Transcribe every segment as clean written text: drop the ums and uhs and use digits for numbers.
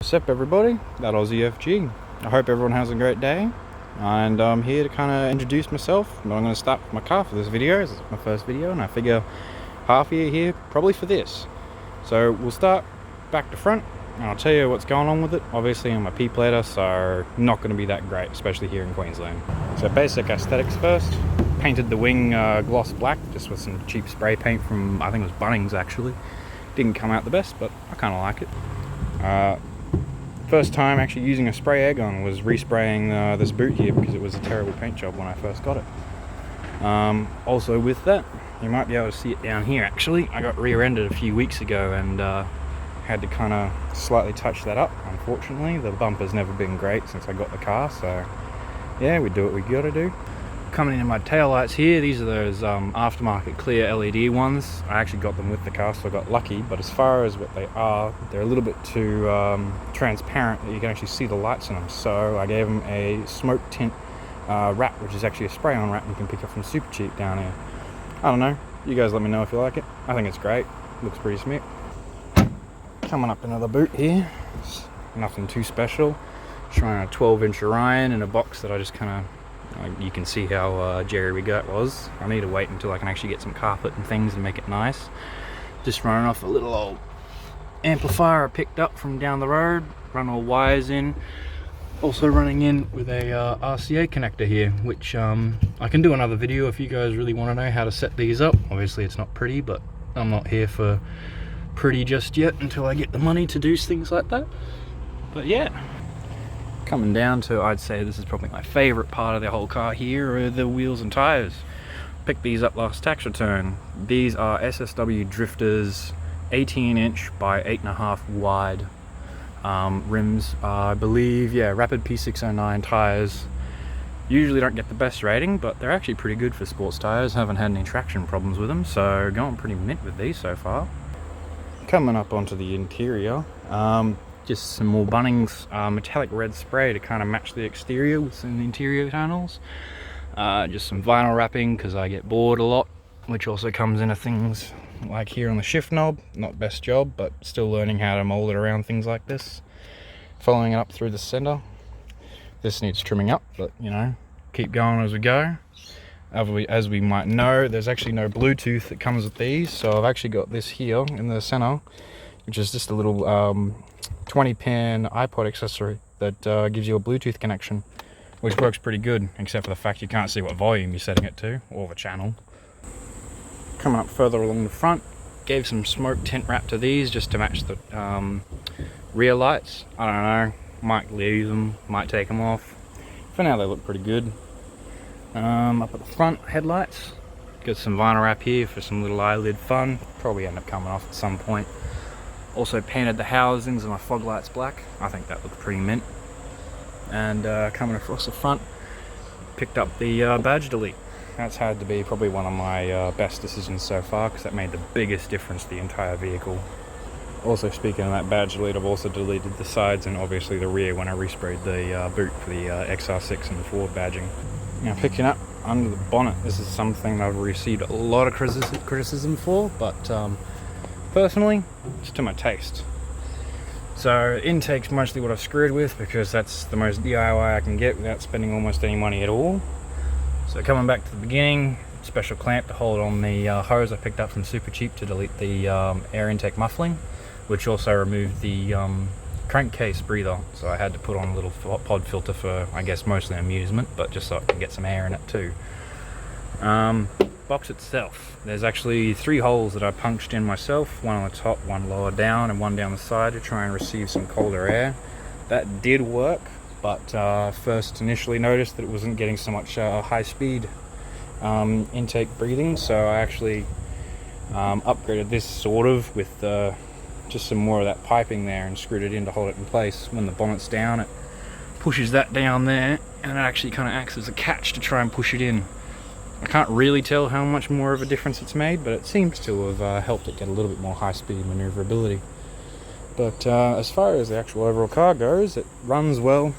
What's up everybody, that Aussie FG. I hope everyone has a great day, and I'm here to kind of introduce myself. But I'm going to start with my car for this video. This is my first video and I figure half a year here probably for this. So we'll start back to front and I'll tell you what's going on with it. Obviously I'm a P-plater, so not going to be that great, especially here in Queensland. So basic aesthetics first. Painted the wing gloss black just with some cheap spray paint from, I think it was Bunnings actually. Didn't come out the best, but I kind of like it. First time actually using a spray air gun was respraying this boot here because it was a terrible paint job when I first got it. Also with that, you might be able to see it down here actually. I got rear-ended a few weeks ago and had to kind of slightly touch that up. Unfortunately, the bumper's never been great since I got the car, so yeah, we do what we gotta do. Coming into my taillights here, these are those aftermarket clear LED ones. I actually got them with the car, so I got lucky, but as far as what they are, they're a little bit too transparent that you can actually see the lights in them. So I gave them a smoke tint wrap, which is actually a spray-on wrap you can pick up from Supercheap down here. I don't know, you guys let me know if you like it. I think it's great, looks pretty smick. Coming up another boot here, it's nothing too special. Trying a 12-inch Orion in a box that I just kind of, you can see how jerry-rigged that was. I need to wait until I can actually get some carpet and things and make it nice. Just running off a little old amplifier I picked up from down the road, run all wires in. Also running in with a RCA connector here, which I can do another video if you guys really want to know how to set these up. Obviously it's not pretty, but I'm not here for pretty just yet until I get the money to do things like that. But yeah. Coming down to, I'd say this is probably my favorite part of the whole car here, are the wheels and tires. Picked these up last tax return. These are SSW Drifters 18-inch by 8.5 wide rims. I believe, yeah, Rapid P609 tires. Usually don't get the best rating, but they're actually pretty good for sports tires. Haven't had any traction problems with them, so going pretty mint with these so far. Coming up onto the interior. Just some more Bunnings metallic red spray to kind of match the exterior with some interior panels. Just some vinyl wrapping because I get bored a lot, which also comes into things like here on the shift knob. Not best job, but still learning how to mold it around things like this. Following it up through the center. This needs trimming up, but you know, keep going as we go. As we might know, there's actually no Bluetooth that comes with these, so I've actually got this here in the center, which is just a little 20-pin iPod accessory that gives you a Bluetooth connection, which works pretty good, except for the fact you can't see what volume you're setting it to, or the channel. Coming up further along the front, gave some smoke tint wrap to these just to match the rear lights. I don't know, might leave them, might take them off. For now they look pretty good. Up at the front, headlights, got some vinyl wrap here for some little eyelid fun, probably end up coming off at some point. Also painted the housings and my fog lights black. I think that looks pretty mint. And coming across the front, picked up the badge delete. That's had to be probably one of my best decisions so far because that made the biggest difference to the entire vehicle. Also speaking of that badge delete, I've also deleted the sides and obviously the rear when I resprayed the boot for the XR6 and the Ford badging. Now picking up under the bonnet, this is something I've received a lot of criticism for, but personally, it's to my taste. So intake's mostly what I've screwed with because that's the most DIY I can get without spending almost any money at all. So coming back to the beginning, special clamp to hold on the hose I picked up from Supercheap to delete the air intake muffling, which also removed the crankcase breather. So I had to put on a little pod filter for, I guess, mostly amusement, but just so I can get some air in it too. Box itself, there's actually 3 holes that I punched in myself, one on the top, one lower down, and one down the side to try and receive some colder air. That did work, but first initially noticed that it wasn't getting so much high speed intake breathing, so I actually upgraded this sort of with just some more of that piping there and screwed it in to hold it in place. When the bonnet's down, it pushes that down there and it actually kind of acts as a catch to try and push it in. I can't really tell how much more of a difference it's made, but it seems to have helped it get a little bit more high-speed maneuverability. But as far as the actual overall car goes, it runs well,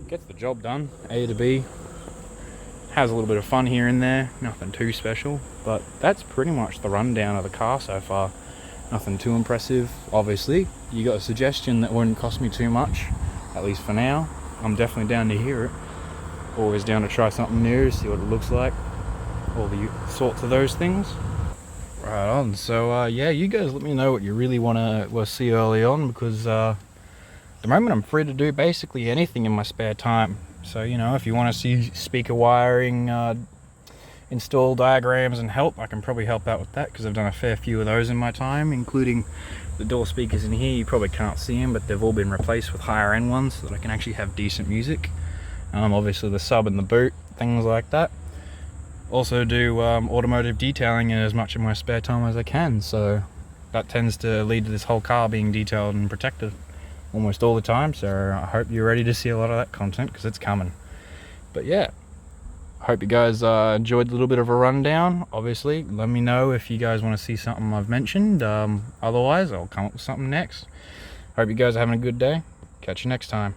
gets the job done, A to B, has a little bit of fun here and there, nothing too special, but that's pretty much the rundown of the car so far. Nothing too impressive. Obviously, you got a suggestion that wouldn't cost me too much, at least for now. I'm definitely down to hear it. Always down to try something new, see what it looks like, all the sorts of those things. Right on. So yeah, you guys let me know what you really want to see early on, because at the moment I'm free to do basically anything in my spare time. So, you know, if you want to see speaker wiring, install diagrams and help, I can probably help out with that, because I've done a fair few of those in my time, including the door speakers in here. You probably can't see them, but they've all been replaced with higher end ones so that I can actually have decent music. Obviously the sub and the boot, things like that. Also do automotive detailing in as much of my spare time as I can, so that tends to lead to this whole car being detailed and protected almost all the time. So I hope you're ready to see a lot of that content, because it's coming. But yeah, I hope you guys enjoyed a little bit of a rundown. Obviously, let me know if you guys want to see something I've mentioned. Otherwise, I'll come up with something next. Hope you guys are having a good day. Catch you next time.